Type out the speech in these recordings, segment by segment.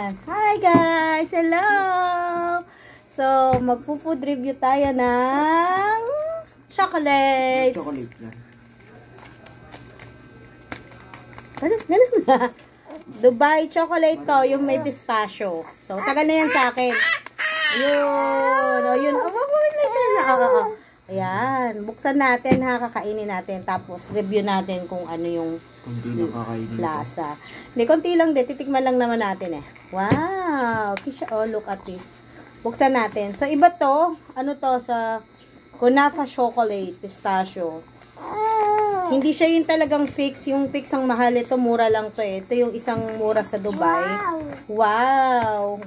Hi guys! Hello! So, magpo-food review tayo ng chocolate. Chocolate lang. Ganun na. Dubai chocolate to, yung may pistachio. So, taga na yan sa akin. Yun. O, yun. Ayan. Buksan natin ha, kakainin natin. Tapos, review natin kung ano yung Kunti lang kakainin. lasa. Hindi, konti lang din. Titikman lang naman natin eh. Wow! Kisha, oh, look at this. Buksan natin. So, iba to. Ano to? Sa Kunafa chocolate, pistachio. Hindi siya yung talagang fix. Yung fix ang mahal. Ito, mura lang to eh. Ito yung isang mura sa Dubai. Wow!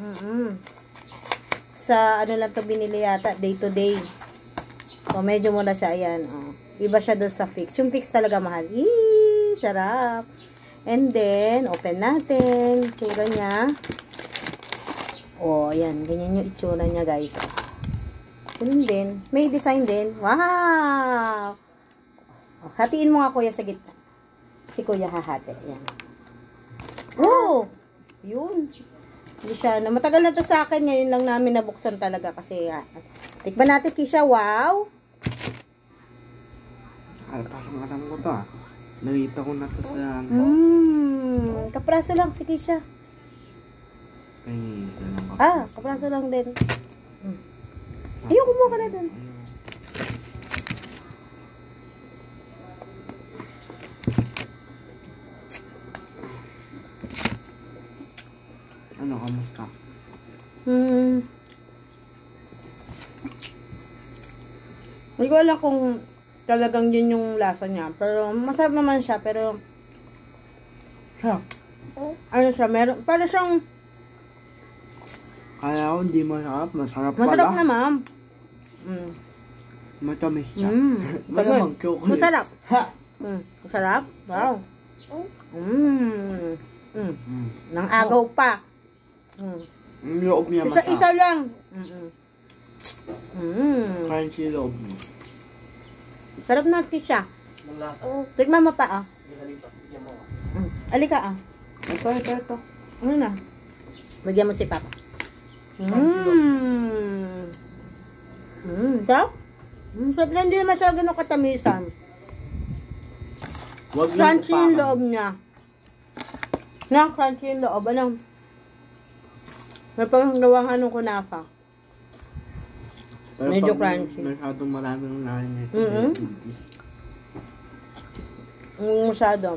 Sa ano lang to binili yata. Day to day. So, medyo mura siya. Ayan. Oh. Iba siya doon sa fix. Yung fix talaga mahal. Eee! Sarap. And then, open natin. Itsura niya. Oh, ayan. Ganyan yung itsura niya, guys. Ganun din. May design din. Wow! Oh, hatiin mo nga, kuya, sa gitna. Si kuya hahati. Ayan. Oh! Yun. Hindi siya. Matagal na to sa akin. Ngayon lang namin nabuksan talaga. Kasi, tikman natin, Kisha. Wow! Parang alam ko to ah. Nakita ko na to sa... Kapraso lang si Kisha. Ay, isa lang ako. Kapraso lang din. Ayun, kumuha ka na dun. Ano, kamusta? Hindi ko alam kung talagang yun yung lasa niya. Pero, masarap naman siya. Pero, ano siya, meron, para siyang, kaya ako hindi masarap. Masarap pala. masarap naman. Matamis siya. Malamang chocolate. Masarap. Masarap? Wow. Nang agaw pa. Yung loob niya masarap. Isa-isa lang. Crunchy loob niya. Sarap na siya. Tignan mo pa Alika Ito. Ano na? Bagyan mo si Papa. Sarap? Sarap na, hindi naman siya ganun katamisan. Crunchy yung loob niya. Crunchy yung loob. Ano? May panggawang anong kunafa. Pero medyo pag crunchy. masyadong maraming unahin ito. Masyado.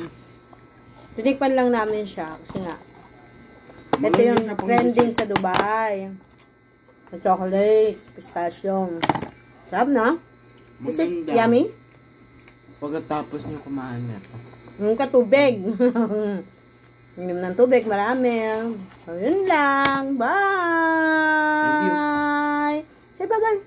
Tinikpan lang namin siya. Kasi nga, ito yung trending sa Dubai. The chocolates, pistachio. Sarap na? Is it yummy? Pagkatapos niyo kumain nito. Katubig. Inom ng tubig, marami. So, yun lang. Bye! Thank you. Say bye-bye.